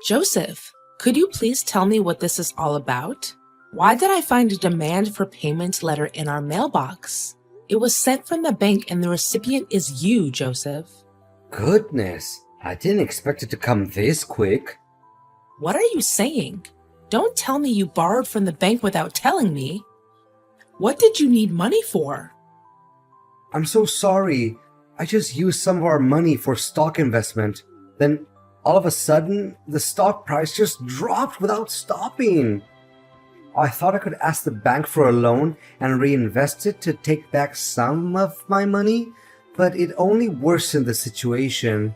Joseph, could you please tell me what this is all about? Why did I find a demand for payment letter in our mailbox? It was sent from the bank and the recipient is you, Joseph. Goodness, I didn't expect it to come this quick. What are you saying? Don't tell me you borrowed from the bank without telling me. What did you need money for? I'm so sorry. I just used some of our money for stock investment. Then, all of a sudden, the stock price just dropped without stopping. I thought I could ask the bank for a loan and reinvest it to take back some of my money, but it only worsened the situation.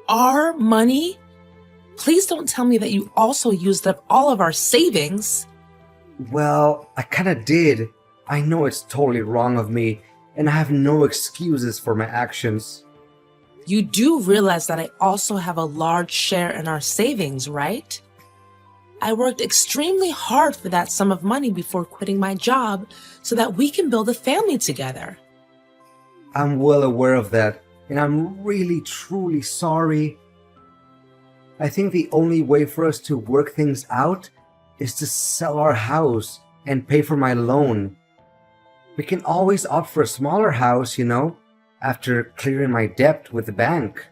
Our money? Please don't tell me that you also used up all of our savings. Well, I kinda did. I know it's totally wrong of me, and I have no excuses for my actions. You do realize that I also have a large share in our savings, right? I worked extremely hard for that sum of money before quitting my job so that we can build a family together. I'm well aware of that, and I'm really truly sorry. I think the only way for us to work things out is to sell our house and pay for my loan. We can always opt for a smaller house, after clearing my debt with the bank.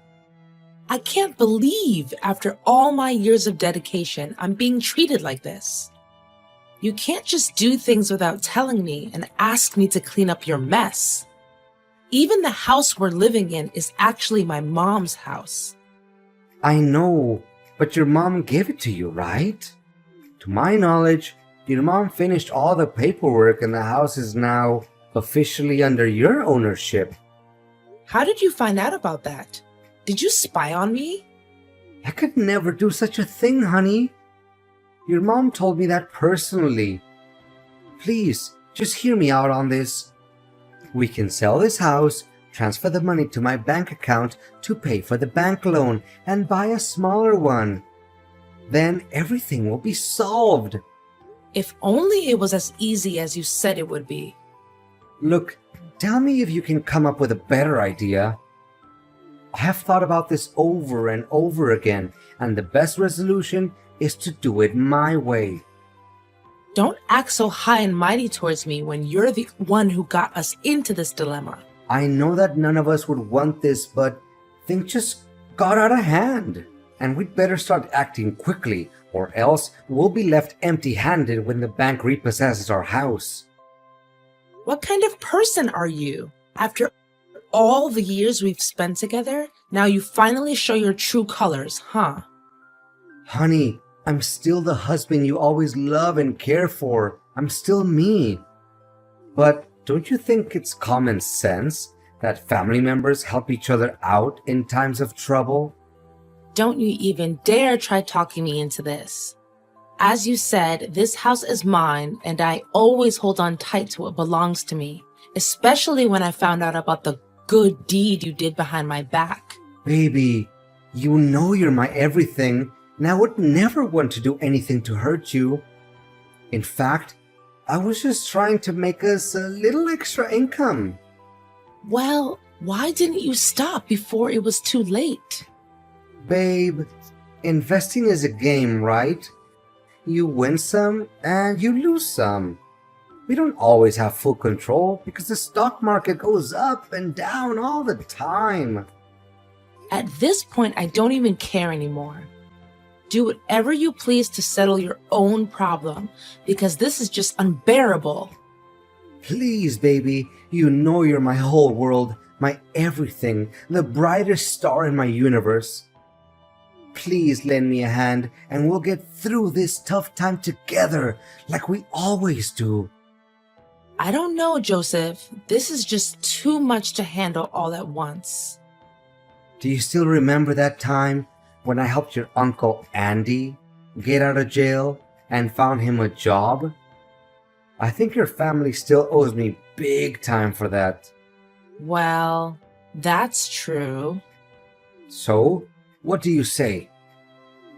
I can't believe after all my years of dedication, I'm being treated like this. You can't just do things without telling me and ask me to clean up your mess. Even the house we're living in is actually my mom's house. I know, but your mom gave it to you, right? To my knowledge, your mom finished all the paperwork and the house is now officially under your ownership. How did you find out about that? Did you spy on me? I could never do such a thing, honey. Your mom told me that personally. Please, just hear me out on this. We can sell this house, transfer the money to my bank account to pay for the bank loan, and buy a smaller one. Then everything will be solved. If only it was as easy as you said it would be. Look, tell me if you can come up with a better idea. I have thought about this over and over again, and the best resolution is to do it my way. Don't act so high and mighty towards me when you're the one who got us into this dilemma. I know that none of us would want this, but things just got out of hand. And we'd better start acting quickly, or else we'll be left empty-handed when the bank repossesses our house. What kind of person are you? After all the years we've spent together, now you finally show your true colors, huh? Honey, I'm still the husband you always love and care for. I'm still me. But don't you think it's common sense that family members help each other out in times of trouble? Don't you even dare try talking me into this. As you said, this house is mine, and I always hold on tight to what belongs to me, especially when I found out about the good deed you did behind my back. Baby, you know you're my everything, and I would never want to do anything to hurt you. In fact, I was just trying to make us a little extra income. Well, why didn't you stop before it was too late? Babe, investing is a game, right? You win some and you lose some. We don't always have full control because the stock market goes up and down all the time. At this point, I don't even care anymore. Do whatever you please to settle your own problem, because this is just unbearable. Please, baby, you know you're my whole world, my everything, the brightest star in my universe. Please lend me a hand and we'll get through this tough time together like we always do. I don't know, Joseph. This is just too much to handle all at once. Do you still remember that time when I helped your uncle Andy get out of jail and found him a job? I think your family still owes me big time for that. Well, that's true. So, what do you say?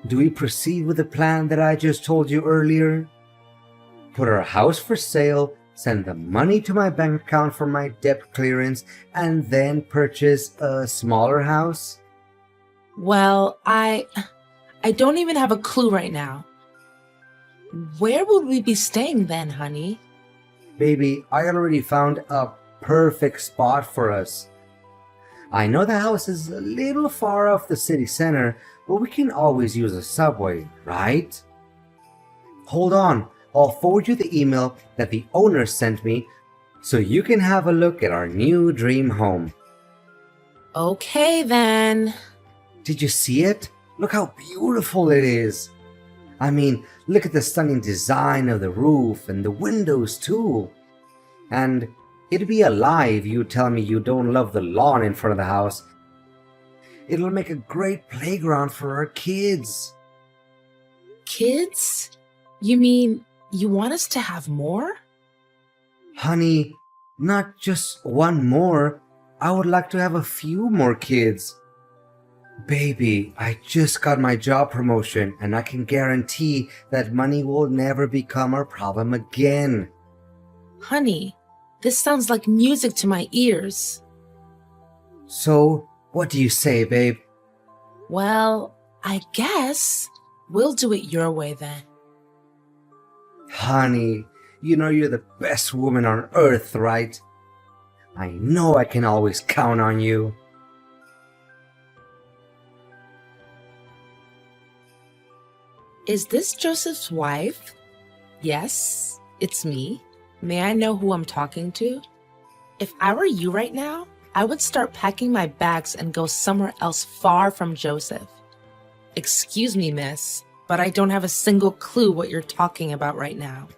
Do we proceed with the plan that I just told you earlier? Put our house for sale, send the money to my bank account for my debt clearance, and then purchase a smaller house? Well, I I don't even have a clue right now. Where would we be staying then, honey? Baby, I already found a perfect spot for us. I know the house is a little far off the city center, but we can always use a subway, right? Hold on, I'll forward you the email that the owner sent me so you can have a look at our new dream home. Okay then. Did you see it? Look how beautiful it is. I mean, look at the stunning design of the roof and the windows too. And it'd be a lie if you tell me you don't love the lawn in front of the house. It'll make a great playground for our kids. Kids? You mean you want us to have more? Honey, not just one more. I would like to have a few more kids. Baby, I just got my job promotion and I can guarantee that money will never become our problem again. Honey, this sounds like music to my ears. So, what do you say, babe? Well, I guess we'll do it your way then. Honey, you know you're the best woman on earth, right? I know I can always count on you. Is this Joseph's wife? Yes, it's me. May I know who I'm talking to? If I were you right now, I would start packing my bags and go somewhere else far from Joseph. Excuse me, miss, but I don't have a single clue what you're talking about right now.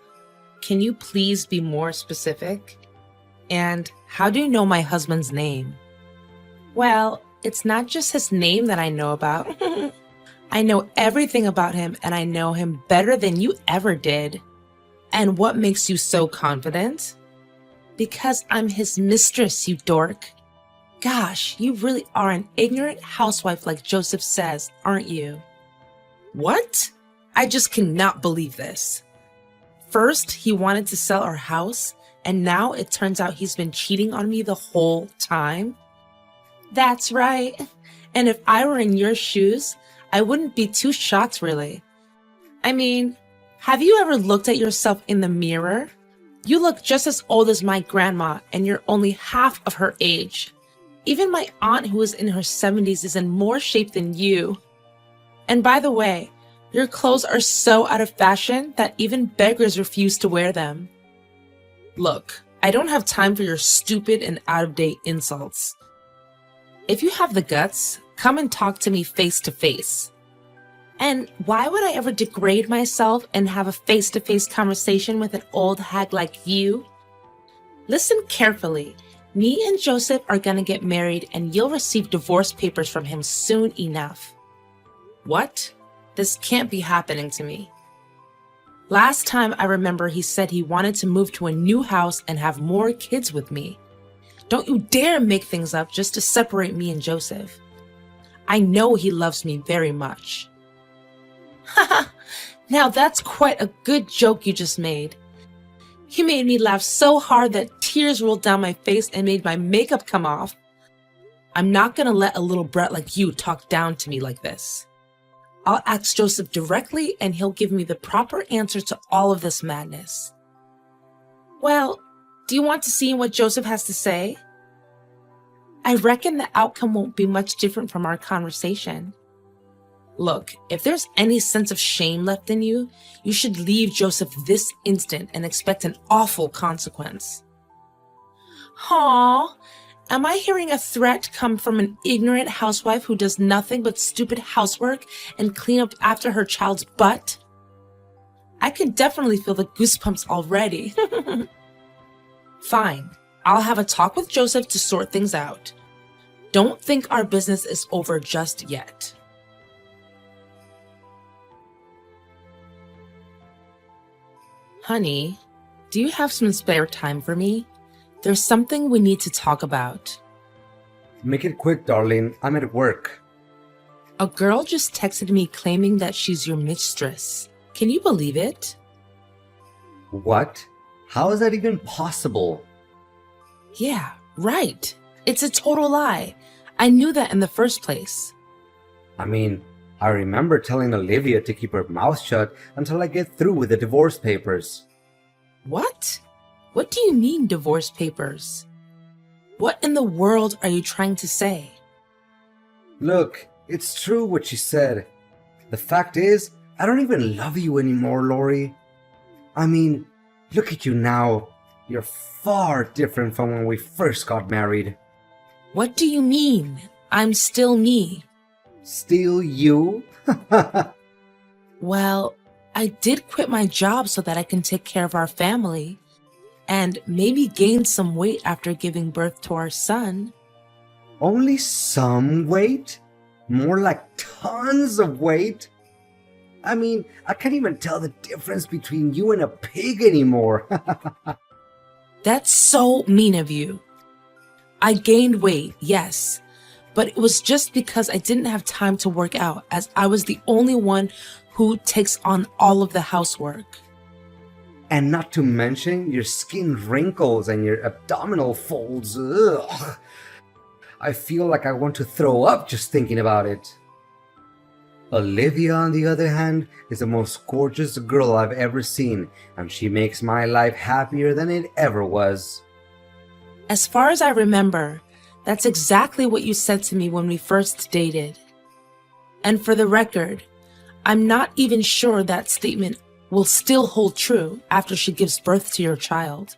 Can you please be more specific? And how do you know my husband's name? Well, it's not just his name that I know about. I know everything about him, and I know him better than you ever did. And what makes you so confident? Because I'm his mistress, you dork. Gosh, you really are an ignorant housewife like Joseph says, aren't you? What? I just cannot believe this. First, he wanted to sell our house, and now it turns out he's been cheating on me the whole time? That's right. And if I were in your shoes, I wouldn't be too shocked, really. I mean, have you ever looked at yourself in the mirror? You look just as old as my grandma, and you're only half of her age. Even my aunt, who is in her 70s, is in more shape than you. And by the way, your clothes are so out of fashion that even beggars refuse to wear them. Look, I don't have time for your stupid and out-of-date insults. If you have the guts, come and talk to me face to face. And why would I ever degrade myself and have a face-to-face conversation with an old hag like you? Listen carefully. Me and Joseph are gonna get married and you'll receive divorce papers from him soon enough. What? This can't be happening to me. Last time I remember he said he wanted to move to a new house and have more kids with me. Don't you dare make things up just to separate me and Joseph. I know he loves me very much. Haha, now that's quite a good joke you just made. You made me laugh so hard that tears rolled down my face and made my makeup come off. I'm not gonna let a little brat like you talk down to me like this. I'll ask Joseph directly and he'll give me the proper answers to all of this madness. Well, do you want to see what Joseph has to say? I reckon the outcome won't be much different from our conversation. Look, if there's any sense of shame left in you, you should leave Joseph this instant and expect an awful consequence. Aw, am I hearing a threat come from an ignorant housewife who does nothing but stupid housework and clean up after her child's butt? I can definitely feel the goosebumps already. Fine, I'll have a talk with Joseph to sort things out. Don't think our business is over just yet. Honey, do you have some spare time for me? There's something we need to talk about. Make it quick, darling. I'm at work. A girl just texted me claiming that she's your mistress. Can you believe it? What? How is that even possible? Yeah, right. It's a total lie. I knew that in the first place. I mean, I remember telling Olivia to keep her mouth shut until I get through with the divorce papers. What? What do you mean, divorce papers? What in the world are you trying to say? Look, it's true what she said. The fact is, I don't even love you anymore, Lori. I mean, look at you now. You're far different from when we first got married. What do you mean? I'm still me. Still you? Well, I did quit my job so that I can take care of our family and maybe gain some weight after giving birth to our son. Only some weight? More like tons of weight? I mean, I can't even tell the difference between you and a pig anymore. That's so mean of you. I gained weight, yes, but it was just because I didn't have time to work out, as I was the only one who takes on all of the housework. And not to mention your skin wrinkles and your abdominal folds. Ugh. I feel like I want to throw up just thinking about it. Olivia, on the other hand, is the most gorgeous girl I've ever seen, and she makes my life happier than it ever was. As far as I remember, that's exactly what you said to me when we first dated. And for the record, I'm not even sure that statement will still hold true after she gives birth to your child.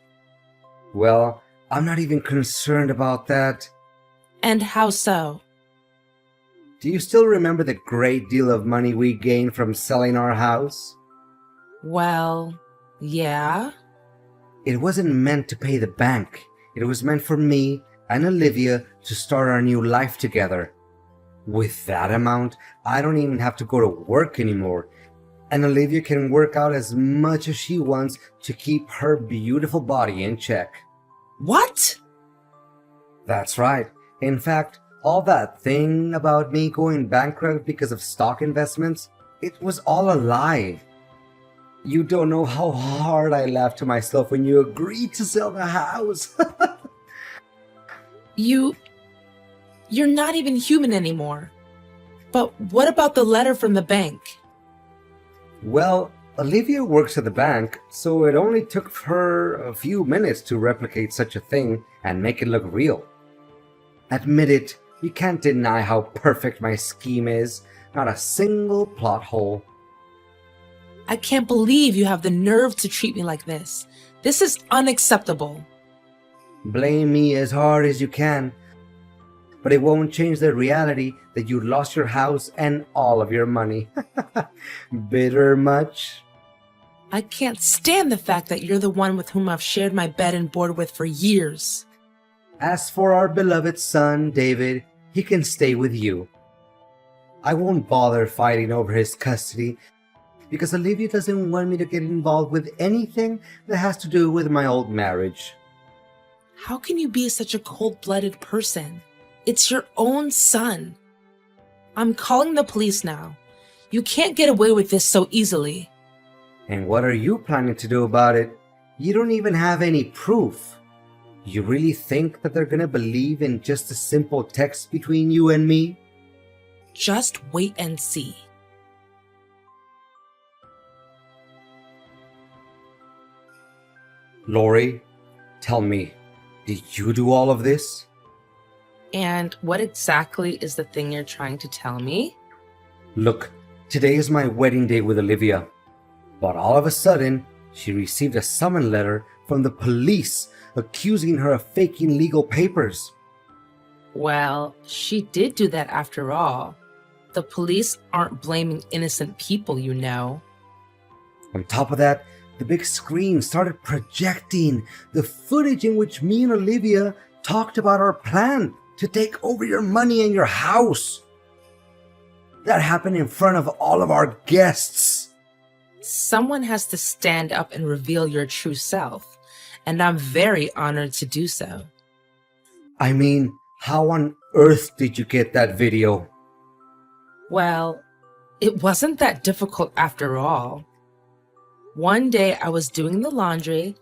Well, I'm not even concerned about that. And how so? Do you still remember the great deal of money we gained from selling our house? Well, yeah. It wasn't meant to pay the bank. It was meant for me and Olivia to start our new life together. With that amount, I don't even have to go to work anymore. And Olivia can work out as much as she wants to keep her beautiful body in check. What? That's right. In fact, all that thing about me going bankrupt because of stock investments, it was all a lie. You don't know how hard I laughed to myself when you agreed to sell the house. You're not even human anymore. But what about the letter from the bank? Well, Olivia works at the bank, so it only took her a few minutes to replicate such a thing and make it look real. Admit it, you can't deny how perfect my scheme is. Not a single plot hole. I can't believe you have the nerve to treat me like this. This is unacceptable. Blame me as hard as you can, but it won't change the reality that you lost your house and all of your money. Bitter much? I can't stand the fact that you're the one with whom I've shared my bed and board with for years. As for our beloved son, David, he can stay with you. I won't bother fighting over his custody because Olivia doesn't want me to get involved with anything that has to do with my old marriage. How can you be such a cold-blooded person? It's your own son. I'm calling the police now. You can't get away with this so easily. And what are you planning to do about it? You don't even have any proof. You really think that they're gonna believe in just a simple text between you and me? Just wait and see. Lori, tell me, did you do all of this? And what exactly is the thing you're trying to tell me? Look, today is my wedding day with Olivia. But all of a sudden, she received a summons letter from the police accusing her of faking legal papers. Well, she did do that after all. The police aren't blaming innocent people, you know. On top of that, the big screen started projecting the footage in which me and Olivia talked about our plan to take over your money and your house. That happened in front of all of our guests. Someone has to stand up and reveal your true self, and I'm very honored to do so. I mean, how on earth did you get that video? Well, it wasn't that difficult after all. One day I was doing the laundry,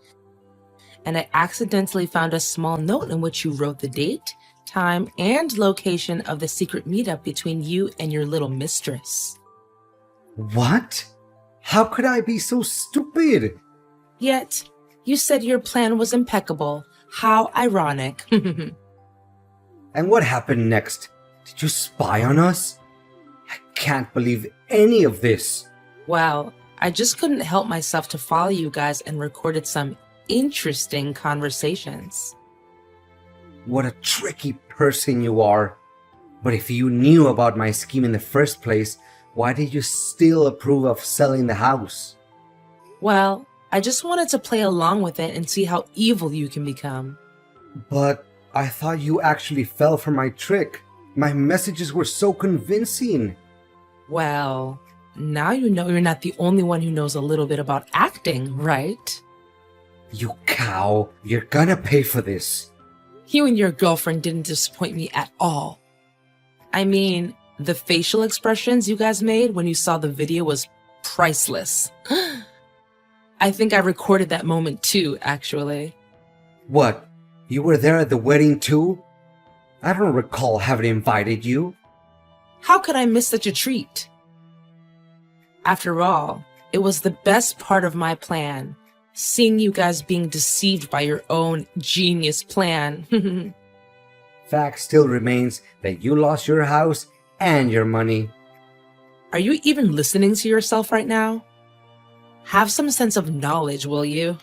and I accidentally found a small note in which you wrote the date, time, and location of the secret meetup between you and your little mistress. What? How could I be so stupid? Yet, you said your plan was impeccable. How ironic. And what happened next? Did you spy on us? I can't believe any of this. Well, I just couldn't help myself to follow you guys and recorded some interesting conversations. What a tricky person you are. But if you knew about my scheme in the first place, why did you still approve of selling the house? Well, I just wanted to play along with it and see how evil you can become. But I thought you actually fell for my trick. My messages were so convincing. Well, now you know you're not the only one who knows a little bit about acting, right? You cow, you're gonna pay for this. You and your girlfriend didn't disappoint me at all. I mean, the facial expressions you guys made when you saw the video was priceless. I think I recorded that moment too, actually. What? You were there at the wedding too? I don't recall having invited you. How could I miss such a treat? After all, it was the best part of my plan, seeing you guys being deceived by your own genius plan. Fact still remains that you lost your house and your money. Are you even listening to yourself right now? Have some sense of knowledge, will you?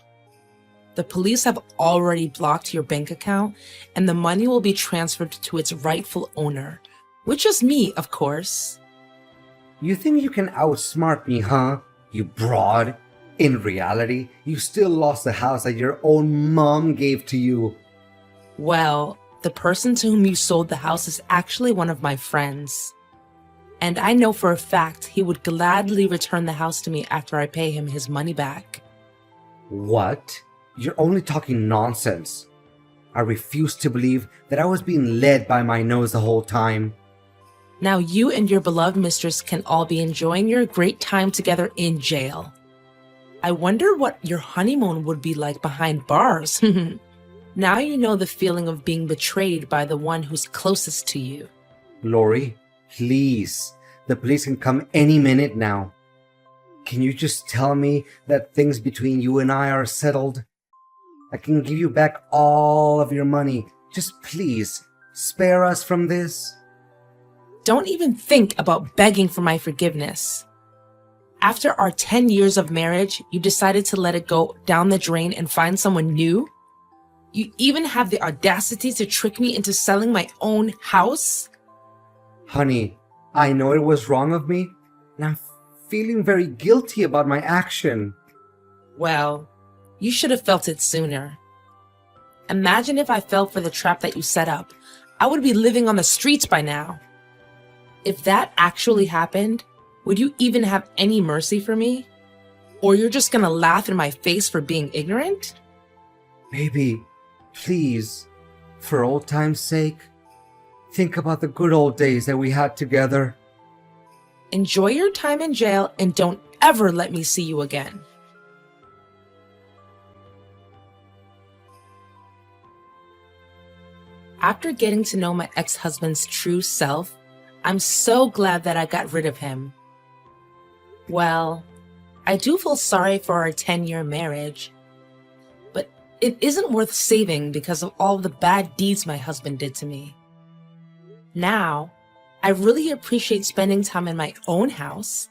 The police have already blocked your bank account, and the money will be transferred to its rightful owner, which is me, of course. You think you can outsmart me, huh? You broad. In reality, you still lost the house that your own mom gave to you. Well, the person to whom you sold the house is actually one of my friends. And I know for a fact he would gladly return the house to me after I pay him his money back. What? You're only talking nonsense. I refuse to believe that I was being led by my nose the whole time. Now you and your beloved mistress can all be enjoying your great time together in jail. I wonder what your honeymoon would be like behind bars. Now you know the feeling of being betrayed by the one who's closest to you. Lori, please. The police can come any minute now. Can you just tell me that things between you and I are settled? I can give you back all of your money. Just please, spare us from this. Don't even think about begging for my forgiveness. After our 10 years of marriage, you decided to let it go down the drain and find someone new? You even have the audacity to trick me into selling my own house? Honey, I know it was wrong of me, and I'm feeling very guilty about my action. Well, you should have felt it sooner. Imagine if I fell for the trap that you set up. I would be living on the streets by now. If that actually happened, would you even have any mercy for me? Or you're just gonna laugh in my face for being ignorant? Baby, please, for old time's sake, think about the good old days that we had together. Enjoy your time in jail and don't ever let me see you again. After getting to know my ex-husband's true self, I'm so glad that I got rid of him. Well, I do feel sorry for our 10-year marriage, but it isn't worth saving because of all the bad deeds my husband did to me. Now, I really appreciate spending time in my own house,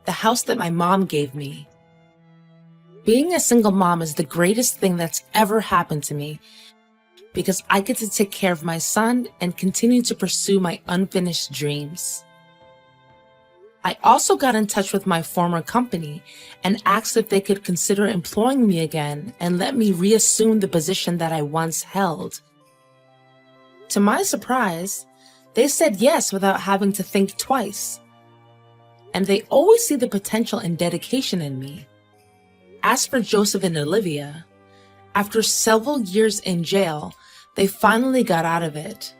the house that my mom gave me. Being a single mom is the greatest thing that's ever happened to me because I get to take care of my son and continue to pursue my unfinished dreams. I also got in touch with my former company and asked if they could consider employing me again and let me reassume the position that I once held. To my surprise, they said yes without having to think twice. And they always see the potential and dedication in me. As for Joseph and Olivia, after several years in jail, they finally got out of it.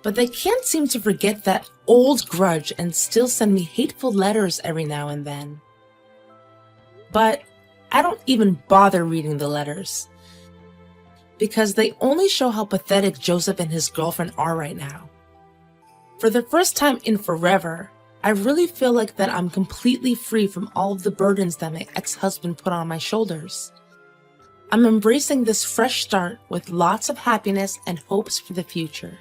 But they can't seem to forget that old grudge and still send me hateful letters every now and then. But I don't even bother reading the letters, because they only show how pathetic Joseph and his girlfriend are right now. For the first time in forever, I really feel like that I'm completely free from all of the burdens that my ex-husband put on my shoulders. I'm embracing this fresh start with lots of happiness and hopes for the future.